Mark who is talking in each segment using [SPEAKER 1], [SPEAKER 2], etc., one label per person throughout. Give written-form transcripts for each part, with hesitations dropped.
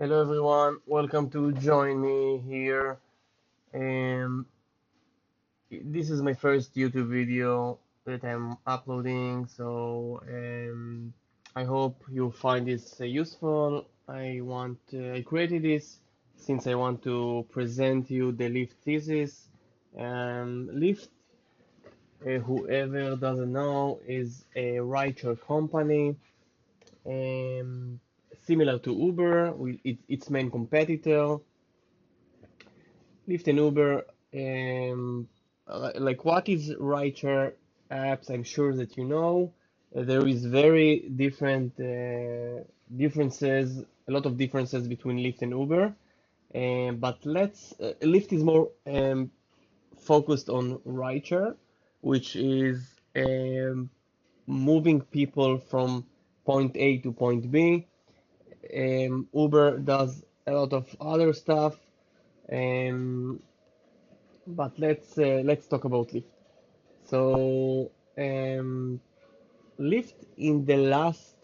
[SPEAKER 1] Hello everyone, welcome to join me here. Um, this is my first YouTube video that I'm uploading, so I hope you find this useful. I created this since I want to present you the Lyft thesis. Lyft, whoever doesn't know, is a rideshare company um, similar to Uber, its main competitor. Lyft and Uber, like what is rideshare apps? I'm sure that you know. There is very different differences, a lot of differences between Lyft and Uber. But Lyft is more focused on rideshare, which is moving people from point A to point B. Uber does a lot of other stuff. Um, But let's talk about Lyft. So Lyft in the last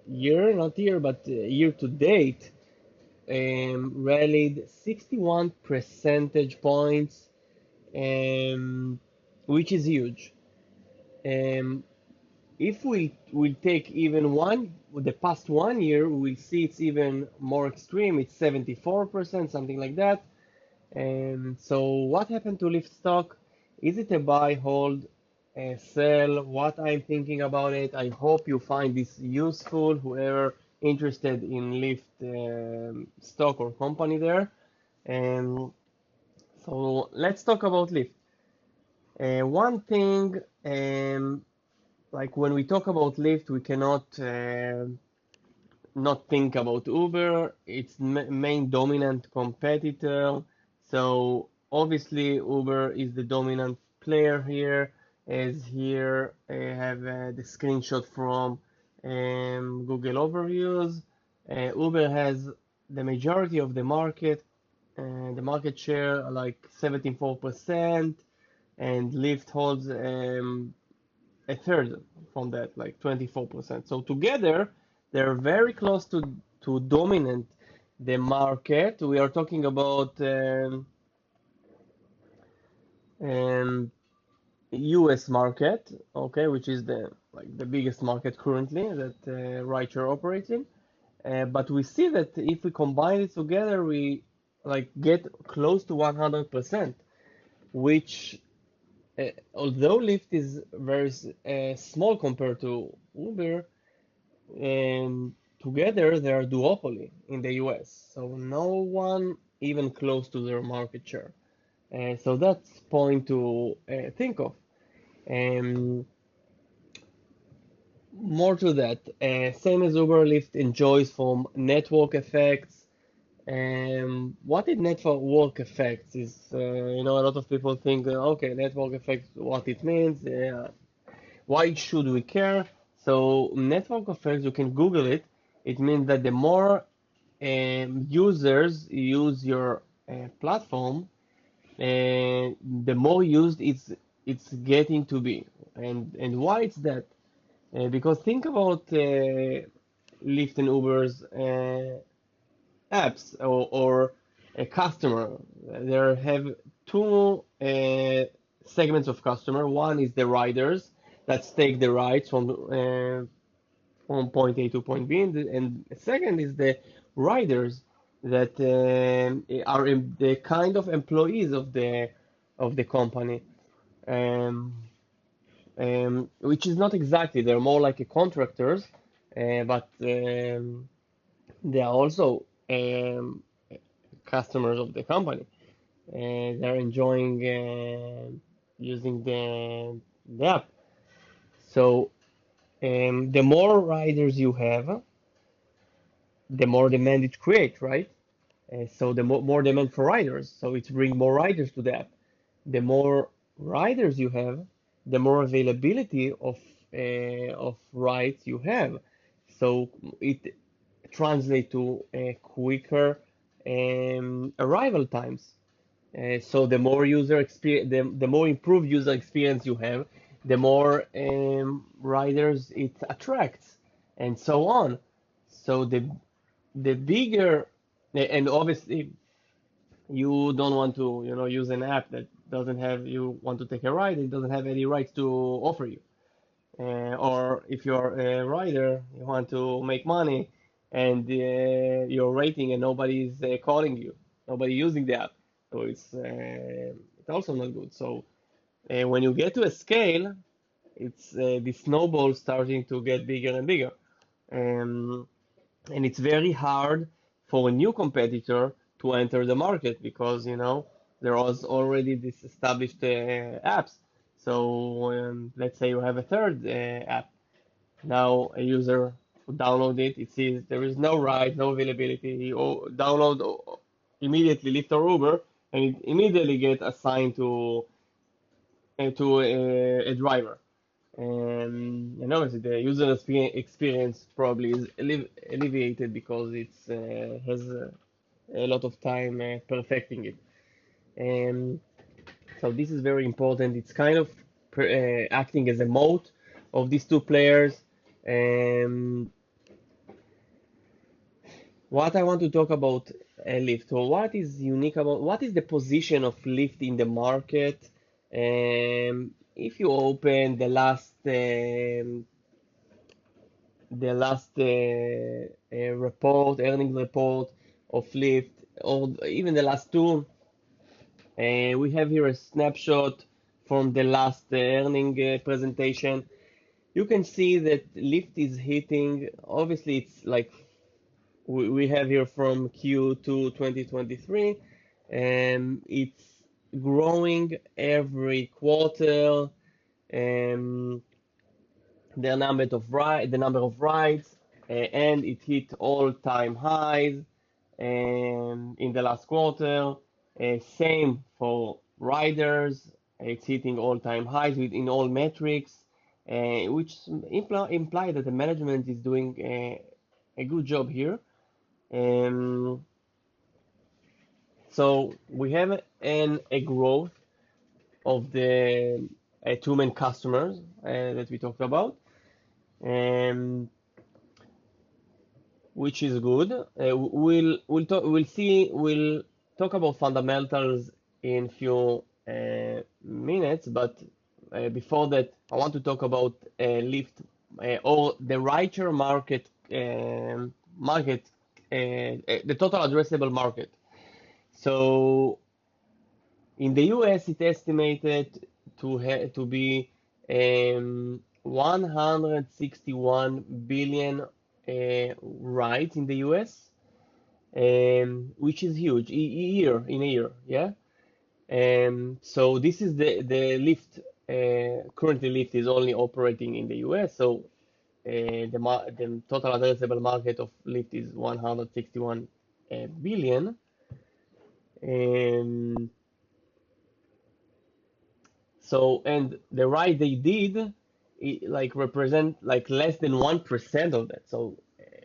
[SPEAKER 1] year, not year, but year to date, rallied 61 percentage points, um, which is huge. Um, if we take even the past 1 year, we'll see it's even more extreme. It's 74%, something like that. So what happened to Lyft stock? Is it a buy, hold, sell? What I'm thinking about it. I hope you find this useful, whoever interested in Lyft stock or company there. Um, so let's talk about Lyft. One thing, like when we talk about Lyft, we cannot not think about Uber. It's main dominant competitor. So obviously Uber is the dominant player here. As here I have the screenshot from Google Overviews. Uber has the majority of the market share like 74%, and Lyft holds a third from that, like 24%. So together, they're very close to dominant the market. We are talking about um, US market, okay, which is the biggest market currently that rideshare operates in. But we see that if we combine it together, we like get close to 100%, which although Lyft is very small compared to Uber, together they are duopoly in the US, so no one even close to their market share. So that's point to think of. Um, More to that, same as Uber, Lyft enjoys from network effects. What is network effects? A lot of people think, okay, network effects, what it means, why should we care? So network effects, you can Google it. It means that the more users use your platform, the more used it's getting to be. And why it's that? Because think about Lyft and Uber's apps or a customer. There have two segments of customer. One is the riders that take the rides from point A to point B, and second is the riders that are the kind of employees of the company, um, which is not exactly. They're more like a contractors, but they are also customers of the company. They're enjoying using the app. So the more riders you have, the more demand it creates, right? So the more demand for riders, so it's bring more riders to the app. The more riders you have, the more availability of rides you have. So it translates to quicker arrival times. So the more user experience, the more improved user experience you have, the more riders it attracts, and so on. So the bigger, and obviously you don't want to, use an app that doesn't have, you want to take a ride, it doesn't have any rights to offer you. Or if you're a rider, you want to make money and you're rating and nobody's calling you, nobody using the app. So it's also not good. So when you get to a scale, it's the snowball starting to get bigger and bigger. Um, and it's very hard for a new competitor to enter the market because there was already this established apps. So let's say you have a third app. Now a user who download it, it sees there is no ride, no availability. He download immediately Lyft or Uber, and it immediately get assigned to a driver. And obviously the user experience probably is alleviated because it's has a lot of time perfecting it. And so this is very important. It's kind of acting as a moat of these two players. And what I want to talk about Lyft, or what is unique about, what is the position of Lyft in the market? If you open the last earning report of Lyft, or even the last two, we have here a snapshot from the last earning presentation. You can see that Lyft is hitting, obviously it's like we have here from Q2 2023, and it's growing every quarter. Um, the number of rides, and it hit all-time highs in the last quarter. Same for riders, it's hitting all-time highs in all metrics, which imply that the management is doing a good job here. Um, so we have a growth of the two main customers that we talked about. Um, which is good. We'll talk about fundamentals in few minutes, but before that, I want to talk about Lyft or the rideshare the total addressable market. So in the US, it's estimated to be 161 billion rides in the US, which is huge in a year, yeah. So this is the Lyft. Currently, Lyft is only operating in the US, so the total addressable market of Lyft is 161 billion. Um, So, and the ride they did, like represent like less than 1% of that. So,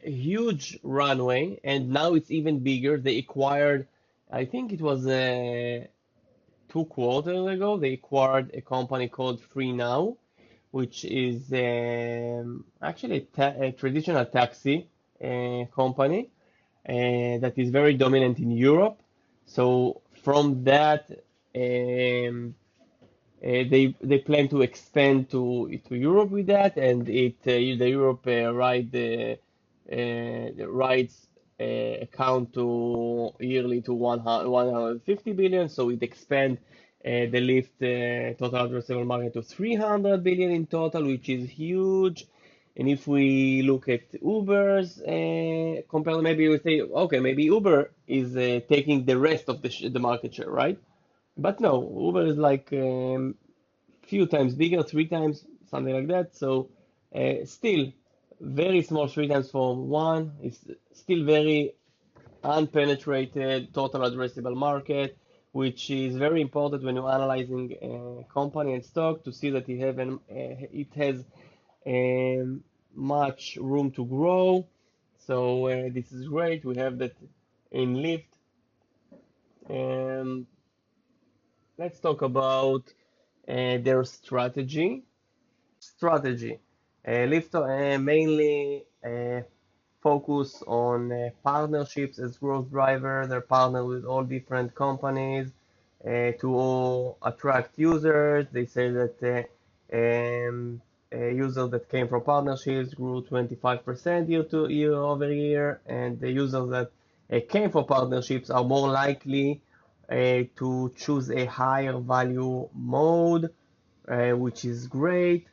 [SPEAKER 1] a huge runway, and now it's even bigger. They acquired, I think it was 2 quarters ago, they acquired a company called FreeNow, which is actually a traditional taxi company that is very dominant in Europe. So, from that, um, they plan to expand to Europe with that, and the Europe the rides account to yearly to 150 billion, so it expand the Lyft total addressable market to 300 billion in total, which is huge. And if we look at Uber's compare, maybe we say, okay, maybe Uber is taking the rest of the market share, right? But no, Uber is like few times bigger, 3 times, something like that. So still very small, 3 times from one. It's still very unpenetrated total addressable market, which is very important when you're analyzing a company and stock to see that it has much room to grow. So this is great. We have that in Lyft. And let's talk about their strategy. Lyft mainly focus on partnerships as growth driver. They're partnered with all different companies to attract users. They say that users that came from partnerships grew 25% year over year, and the users that came from partnerships are more likely to choose a higher value mode, which is great.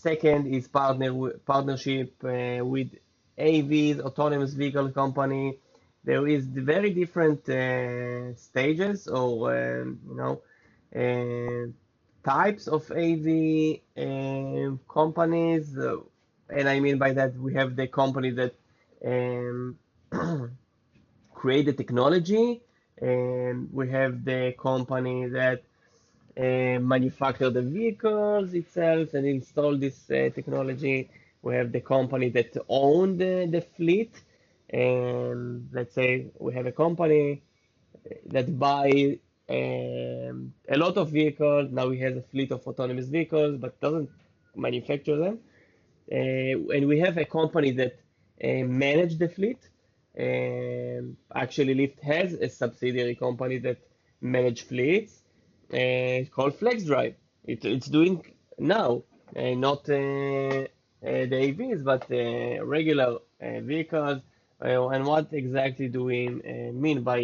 [SPEAKER 1] Second is partnership with AVs, autonomous vehicle company. There is very different stages or uh, types of AV companies, and I mean by that we have the company that um, create the technology, and we have the company that manufacture the vehicles itself and install this technology. We have the company that own the fleet, and let's say we have a company that buy a lot of vehicles. Now he has a fleet of autonomous vehicles, but doesn't manufacture them. And we have a company that manage the fleet. Actually, Lyft has a subsidiary company that manage fleets, called FlexDrive. It's doing now, not the AVs, but regular vehicles. And what exactly do we mean by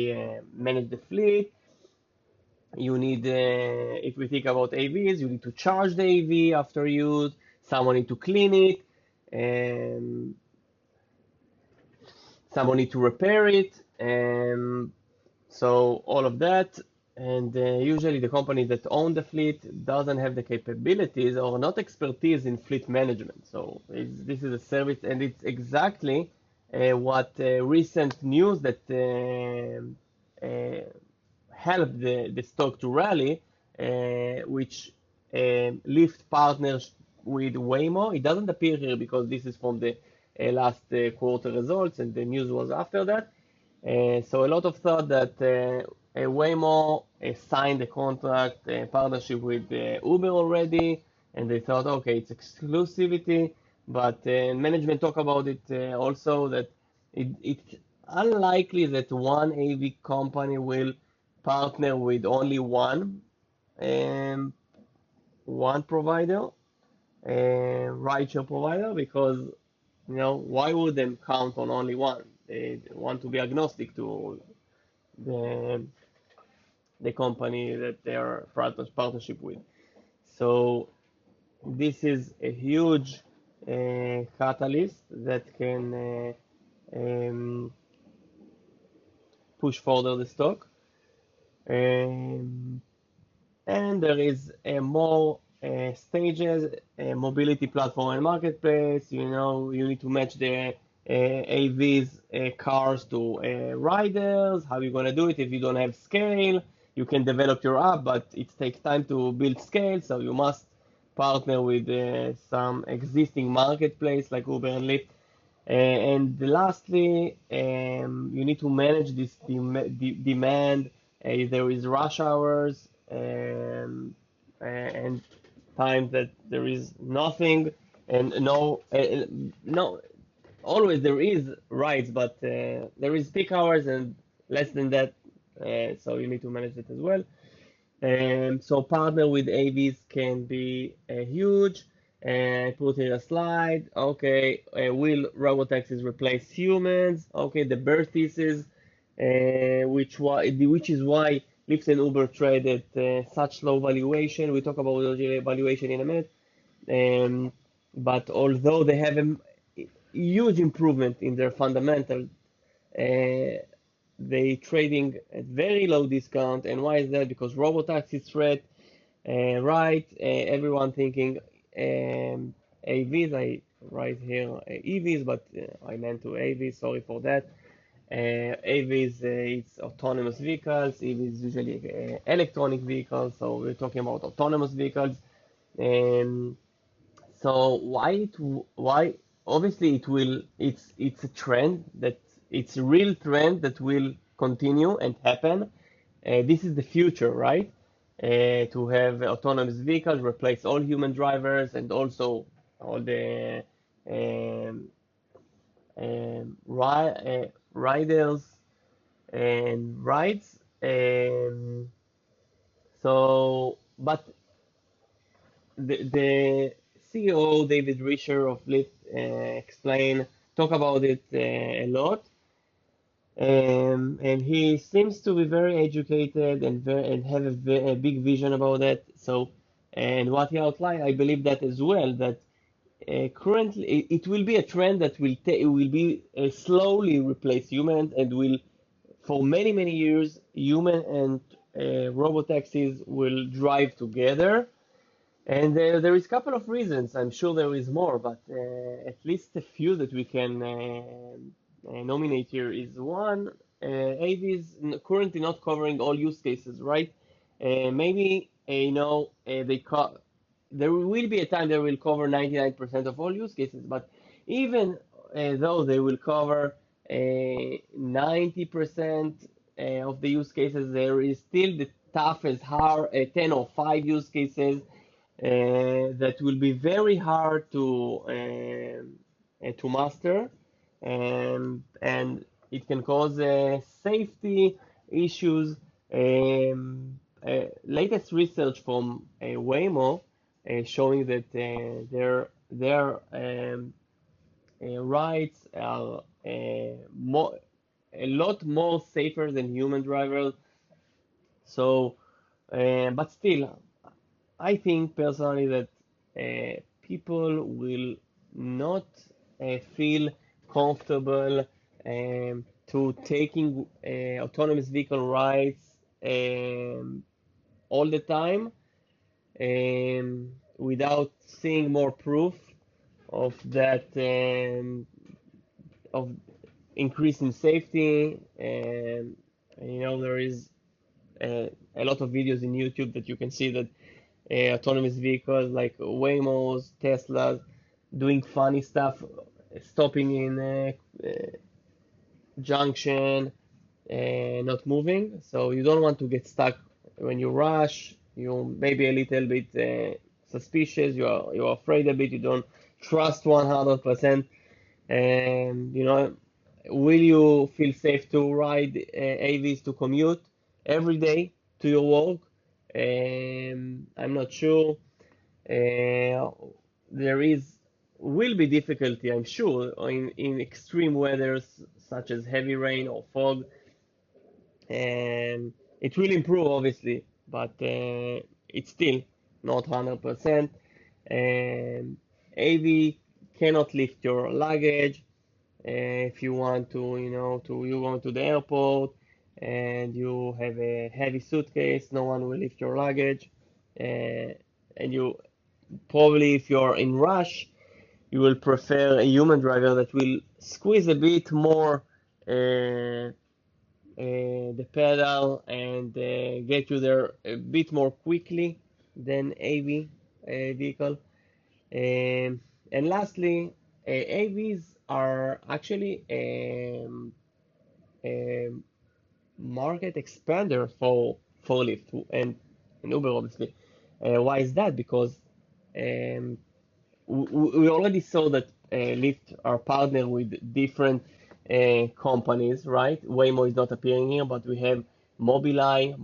[SPEAKER 1] manage the fleet? You need, if we think about AVs, you need to charge the AV after use, someone need to clean it, and someone need to repair it, and so all of that. And usually the company that own the fleet doesn't have the capabilities or not expertise in fleet management. So this is a service, and it's exactly what recent news that uh, helped the stock to rally, which Lyft partners with Waymo. It doesn't appear here because this is from the last quarter results, and the news was after that. So a lot of thought that Waymo signed a contract partnership with Uber already, and they thought, okay, it's exclusivity, but management talk about it also that it's unlikely that one AV company will partner with only um, one provider, rideshare provider, because why would they count on only one? They want to be agnostic to the the company that they are partnership with. So this is a huge catalyst that can push further the stock. Um, and there is more stages, mobility platform and marketplace. You need to match the AVs cars to riders. How you gonna do it if you don't have scale? You can develop your app, but it takes time to build scale, so you must partner with some existing marketplace like Uber and Lyft. And lastly, you need to manage this demand. If there is rush hours, and times that there is nothing, and no, always there is rides, but there is peak hours and less than that, so you need to manage it as well. So partner with AVs can be huge. And put in a slide. Okay, will robotaxis replace humans? Okay, the bear thesis, which is why Lyft and Uber trade at such low valuation. We talk about the valuation in a minute. But although they have a huge improvement in their fundamentals, uh, they trading at very low discount. And why is that? Because robotaxi threat, right? Everyone thinking AVs. I write here EVs, but I meant to AVs. Sorry for that. AVs, it's autonomous vehicles. EVs usually electronic vehicles. So we're talking about autonomous vehicles. Um, so why obviously it's a trend that it's a real trend that will continue and happen. This is the future, right? To have autonomous vehicles replace all human drivers, and also all the um, riders and rides. But the CEO David Risher of Lyft talk about it a lot, and he seems to be very educated and have a big vision about that. So, and what he outlined, I believe that as well. That currently it will be a trend that will be slowly replace humans and will for many years human and robot taxis will drive together. And there is a couple of reasons. I'm sure there is more, but at least a few that we can nominate here is one, AV is currently not covering all use cases, right? Maybe there will be a time they will cover 99% of all use cases, but even though they will cover 90% of the use cases, there is still the toughest hard 10 or 5 use cases that will be very hard to master, and it can cause safety issues. Latest research from Waymo showing that their rides are a lot more safer than human drivers. So, but still, I think personally that people will not feel comfortable to taking autonomous vehicle rides all the time without seeing more proof of that of increase in safety. There is a lot of videos in YouTube that you can see that autonomous vehicles like Waymo's, Teslas, doing funny stuff, stopping in junction, not moving. So you don't want to get stuck when you rush. You maybe a little bit suspicious. You're afraid a bit. You don't trust 100%. And will you feel safe to ride AVs to commute every day to your work? I'm not sure. There will be difficulty, I'm sure, in extreme weathers such as heavy rain or fog, and it will improve obviously, but it's still not 100%. And AV cannot lift your luggage. If you want to, you go to the airport and you have a heavy suitcase, no one will lift your luggage. And you probably, if you're in rush, you will prefer a human driver that will squeeze a bit more the pedal and get you there a bit more quickly than AV vehicle. Um, and lastly, AVs are actually a market expander for Lyft and Uber, obviously. Why is that? Because um, we already saw that Lyft are partnered with different companies, right? Waymo is not appearing here, but we have Mobileye,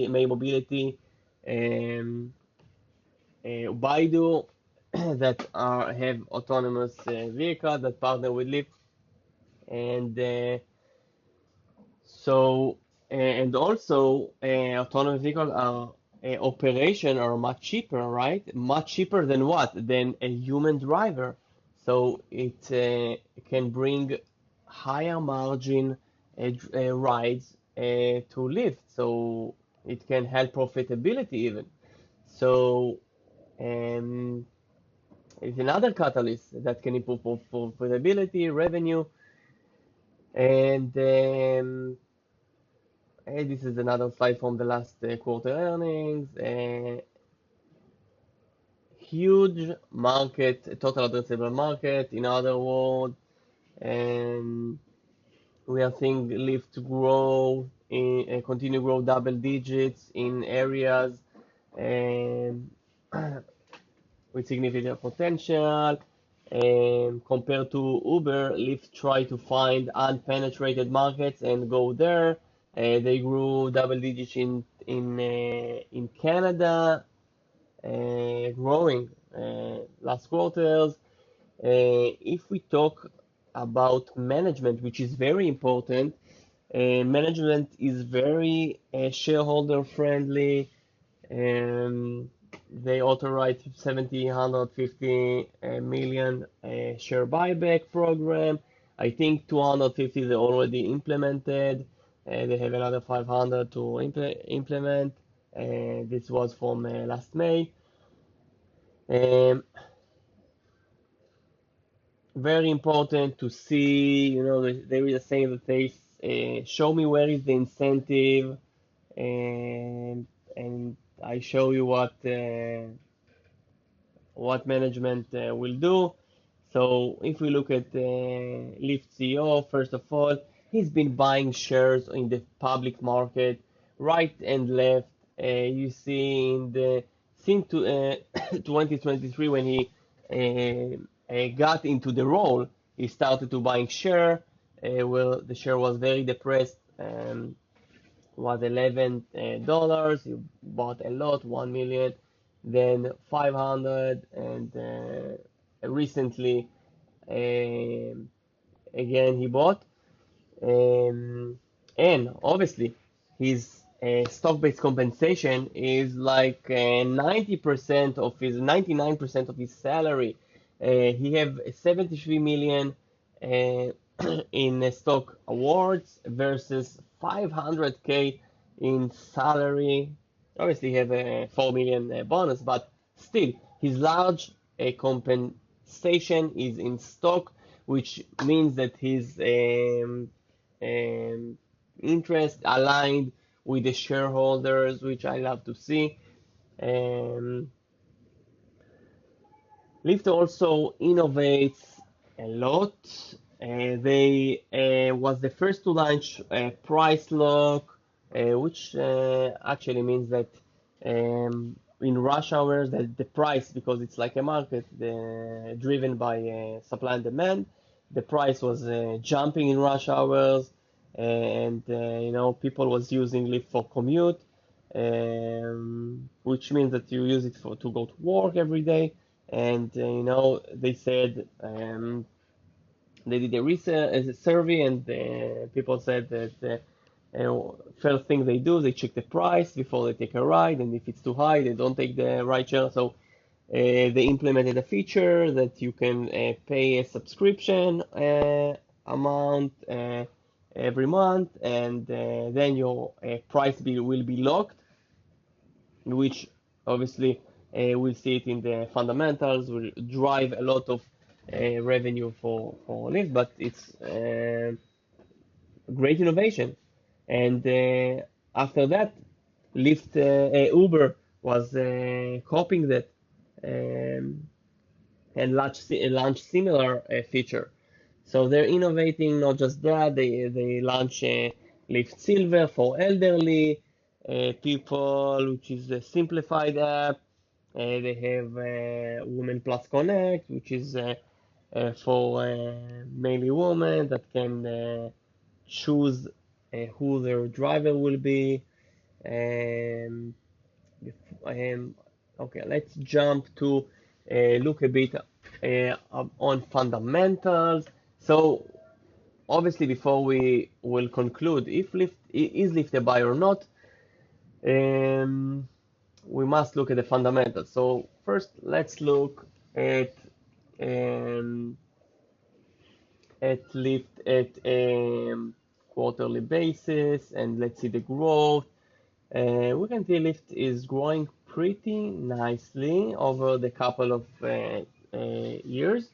[SPEAKER 1] May Mobility, um, Baidu that have autonomous vehicles that partner with Lyft, and so and also autonomous vehicles are operation are much cheaper, right? Much cheaper than what? Than a human driver. So it can bring higher margin rides to Lyft. So it can help profitability even. So um, it's another catalyst that can improve profitability, revenue, and this is another slide from the last quarter earnings. Huge market, total addressable market. In other words, and we are seeing Lyft grow continue grow double digits in areas um, with significant potential. Compared to Uber, Lyft tried to find unpenetrated markets and go there. They grew double digits in Canada, growing last quarters. If we talk about management, which is very important, management is very shareholder friendly. Um, they authorized 150 million share buyback program. I think 250 they already implemented. They have another 500 to implement. This was from last May. Um, Very important to see, there is a saying that says, show me where is the incentive, and I show you what management will do. So if we look at Lyft CEO, first of all, he's been buying shares in the public market, right and left. You see in the since 2023 when he got into the role, he started to buying share. Well, the share was very depressed. Was $11. You bought a lot, 1 million, then 500, and recently um, again he bought. Um, and obviously, his stock-based compensation is like 90% of his 99% of his salary. He have 73 million uh, in stock awards versus 500K in salary. Obviously, he have a 4 million bonus, but still, his large compensation is in stock, which means that his um, interest aligned with the shareholders, which I love to see. Um, Lyft also innovates a lot. They was the first to launch price lock, which actually means that in rush hours, the price, because it's like a market driven by supply and demand, the price was jumping in rush hours, and people was using Lyft for commute, which means that you use it for to go to work every day. And they said they did a research, a survey, and people said that first thing they do, they check the price before they take a ride, and if it's too high, they don't take the ride share. So they implemented a feature that you can pay a subscription amount every month, and then your price bill will be locked, which obviously we'll see it in the fundamentals, will drive a lot of revenue for Lyft, but it's great innovation. And after that, Uber was copying that um, and launched similar feature. So they're innovating. Not just that, they launch Lyft Silver for elderly people, which is a simplified app. They have Women Plus Connect, which is for mainly women that can choose who their driver will be. Um, okay, let's jump to look a bit on fundamentals. So obviously, before we will conclude if Lyft is Lyft a buy or not, um, we must look at the fundamentals. So first, let's look um, at Lyft at quarterly basis, and let's see the growth. We can see Lyft is growing pretty nicely over the couple of years,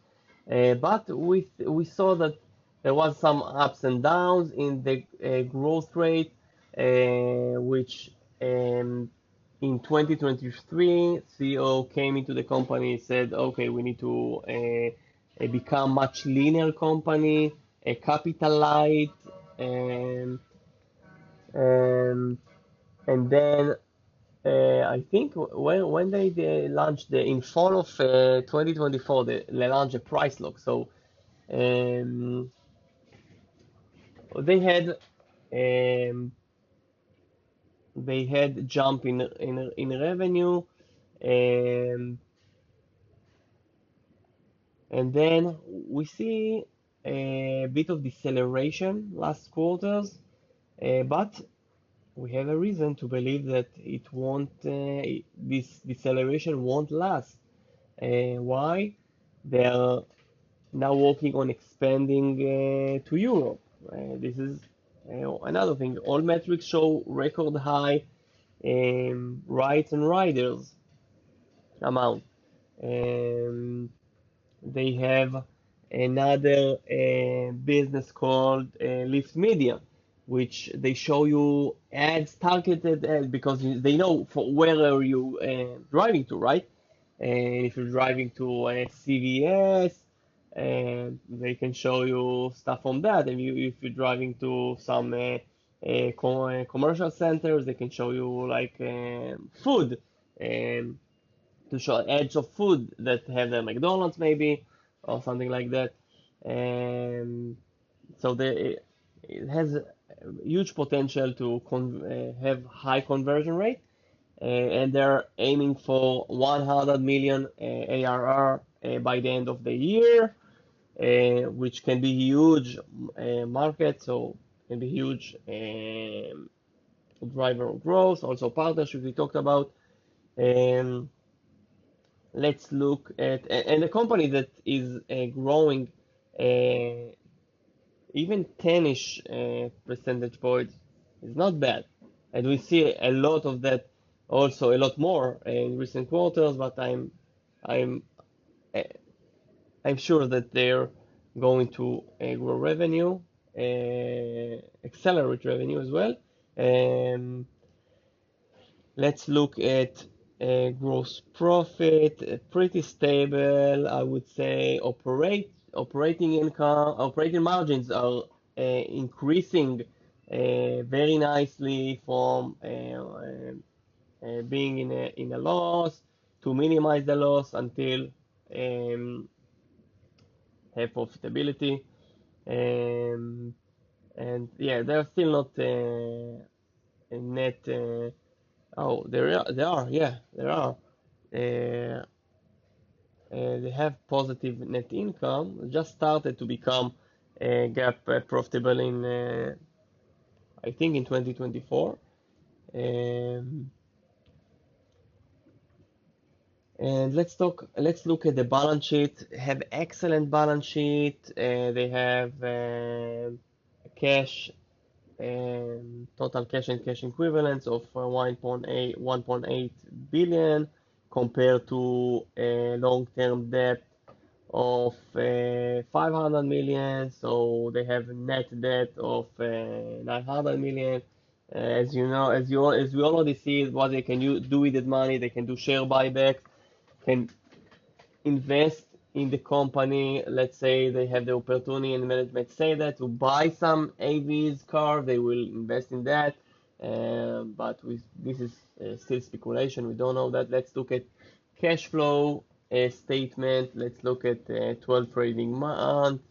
[SPEAKER 1] but we saw that there was some ups and downs in the growth rate, which in 2023, CEO came into the company and said, okay, we need to become much leaner company, a capital light, um, and then I think when they launched in fall of 2024, they launched a price lock. So um, they had um, they had jump in revenue, um, and then we see a bit of deceleration last quarters, but we have a reason to believe that it won't this deceleration won't last. Why? They are now working on expanding to Europe. This is another thing. All metrics show record high rides and riders amount. Um, they have another business called Lyft Media, which they show you ads, targeted ads, because they know for where are you driving to, right? And if you're driving to CVS, and they can show you stuff from that. And if you're driving to some commercial centers, they can show you like food, and to show ads of food that have the McDonald's maybe or something like that. And so it has huge potential to have high conversion rate, and they're aiming for 100 million ARR by the end of the year, which can be huge market, so can be huge driver of growth. Also partnership we talked about. Um, let's look at and a company that is growing uh, even 10-ish percentage points is not bad. And we see a lot of that, also a lot more in recent quarters, but I'm uh, I'm sure that they're going to grow revenue, accelerate revenue as well. Um, let's look at gross profit, pretty stable, I would say. Operating income, operating margins are increasing very nicely from being in a loss to minimize the loss until um, have profitability. Um, and yeah, they're still not a net. Oh, yeah, there are. Uh, they have positive net income. Just started to become gap profitable in, I think, in 2024. Um, and let's look at the balance sheet. Have excellent balance sheet. They have cash, total cash and cash equivalents of 1.8 billion compared to a long-term debt of 500 million. So they have net debt of 900 million. As you know, as we already see, what they can do with that money, they can do share buyback, can invest in the company. Let's say they have the opportunity and management say that to buy some AVs car, they will invest in that. But this is still speculation. We don't know that. Let's look at cash flow statement. Let's look at 12 trading month,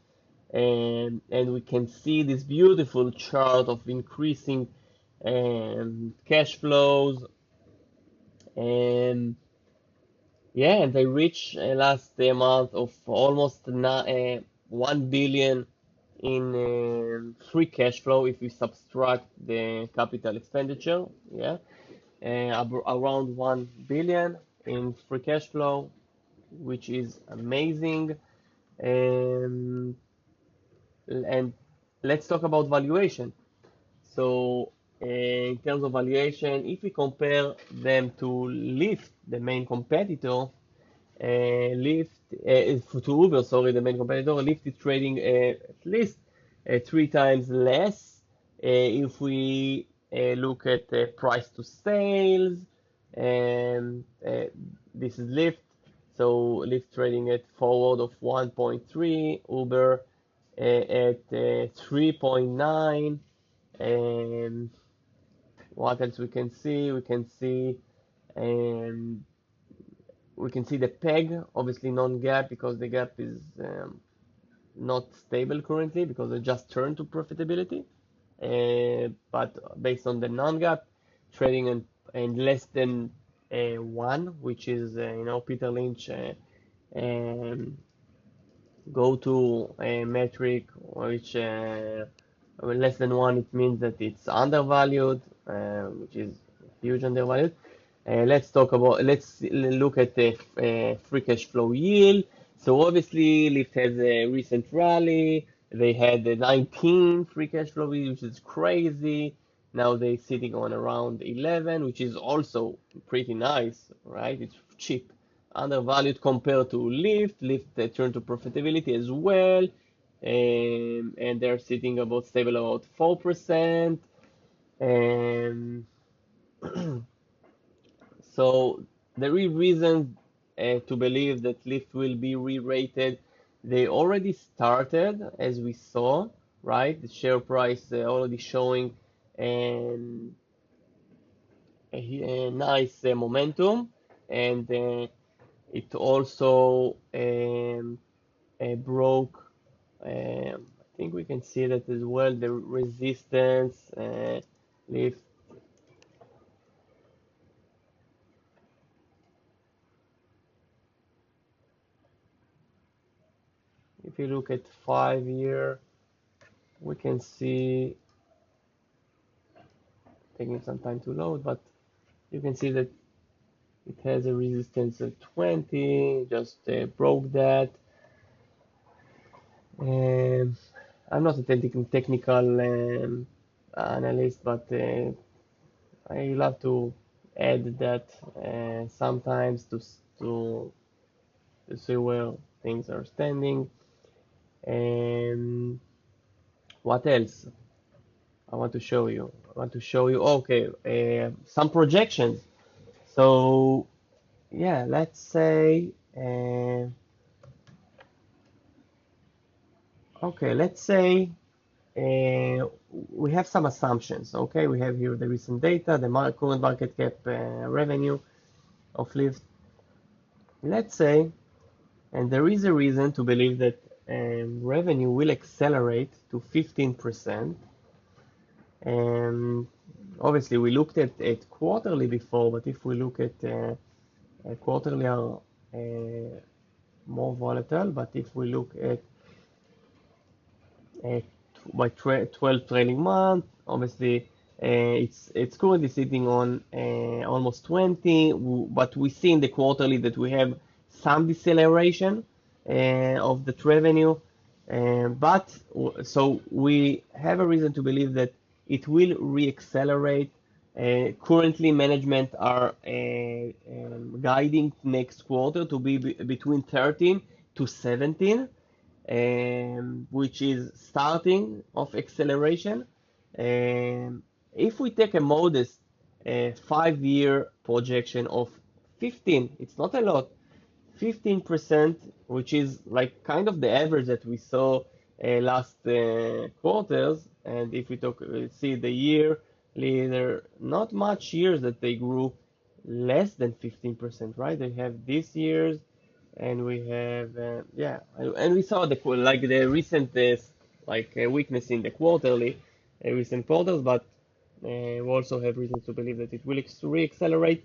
[SPEAKER 1] and we can see this beautiful chart of increasing cash flows. And yeah, and they reach last the amount of almost 1 billion in free cash flow if we subtract the capital expenditure. Yeah, around 1 billion in free cash flow, which is amazing. Um, and let's talk about valuation. So, in terms of valuation, if we compare them to Lyft, the main competitor, Lyft to Uber, sorry, the main competitor, Lyft is trading at least 3 times less. If we look at price to sales, and this is Lyft. So Lyft trading at forward of 1.3, Uber at 3.9. And what else we can see? We can see. And we can see the PEG, obviously non-GAAP because the gap is not stable currently because it just turned to profitability. But based on the non-GAAP trading and less than one, which is Peter Lynch um, go to a metric, which less than one, it means that it's undervalued, which is huge undervalued. Let's look at the free cash flow yield. So obviously, Lyft has a recent rally. They had the 19 free cash flow yield, which is crazy. Now they're sitting on around 11, which is also pretty nice, right? It's cheap, undervalued compared to Lyft. Lyft turned to profitability as well, and they're sitting about stable about 4%. Um, so there is reason to believe that Lyft will be re-rated. They already started, as we saw, right? The share price already showing um, a nice momentum, and it also broke. I think we can see that as well. The resistance Lyft. If you look at 5 year, we can see taking some time to load, but you can see that it has a resistance at 20, just broke that. Um, I'm not a technical analyst, but I love to add that sometimes to see where things are standing. And what else I want to show you? I want to show you, okay, some projections. So yeah, let's say, okay, let's say we have some assumptions. Okay, we have here the recent data, the current market cap revenue of Lyft. Let's say, and there is a reason to believe that revenue will accelerate to 15%. And obviously, we looked at quarterly before, but if we look at quarterly are more volatile. But if we look at uh, by 12 trailing month, obviously it's currently sitting on almost 20, but we see in the quarterly that we have some deceleration of the revenue. So we have a reason to believe that it will re-accelerate. Currently, management are guiding next quarter to be between 13 to 17, which is starting of acceleration. If we take a modest 5 year projection of 15, it's not a lot, 15%, which is like kind of the average that we saw last quarters. And if we talk, see the year, there are not much years that they grew less than 15%, right? They have these years, and we have yeah, and we saw the recent weakness in the quarterly recent quarters, but we also have reasons to believe that it will re-accelerate.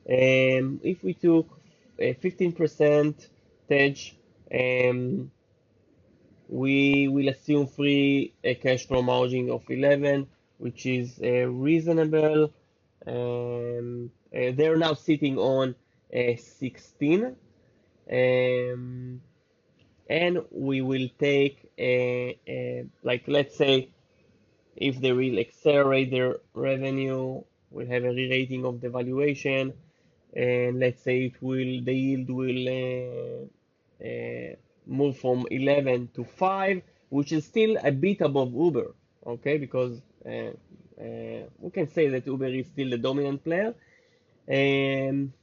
[SPEAKER 1] If we took a 15% hedge, we will assume free cash flow margin of 11, which is reasonable. They're now sitting on 16. Um, and we will take like, let's say if they will accelerate their revenue, we'll have a re-rating of the valuation, and let's say the yield will move from 11 to 5, which is still a bit above Uber, okay, because we can say that Uber is still the dominant player. Um,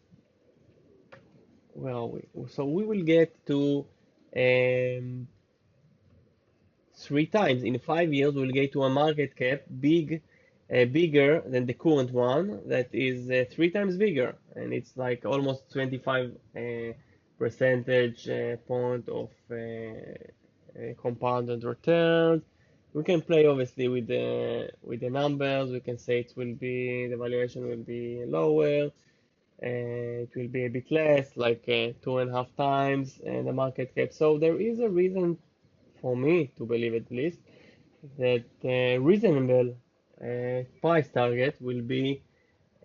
[SPEAKER 1] well, so we will get to um, 3 times in 5 years. We'll get to a market cap big bigger than the current one that is 3 times bigger, and it's like almost 25 percentage point of compounded returns. We can play obviously with the numbers. We can say it will be the valuation will be lower, it will be a bit less, like 2.5 times the market cap. So there is a reason for me to believe at least that reasonable price target will be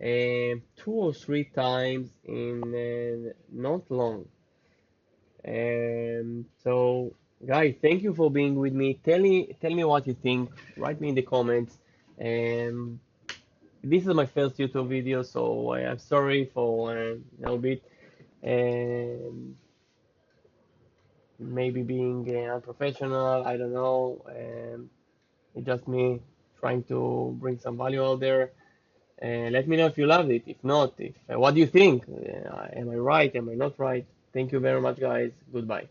[SPEAKER 1] 2 or 3 times in not long. So, guys, thank you for being with me. Tell me what you think. Write me in the comments. Um, this is my first YouTube video, so I'm sorry for a bit um, maybe being unprofessional. I don't know. It's just me trying to bring some value out there. Let me know if you loved it. If not, if what do you think? Am I right? Am I not right? Thank you very much, guys. Goodbye.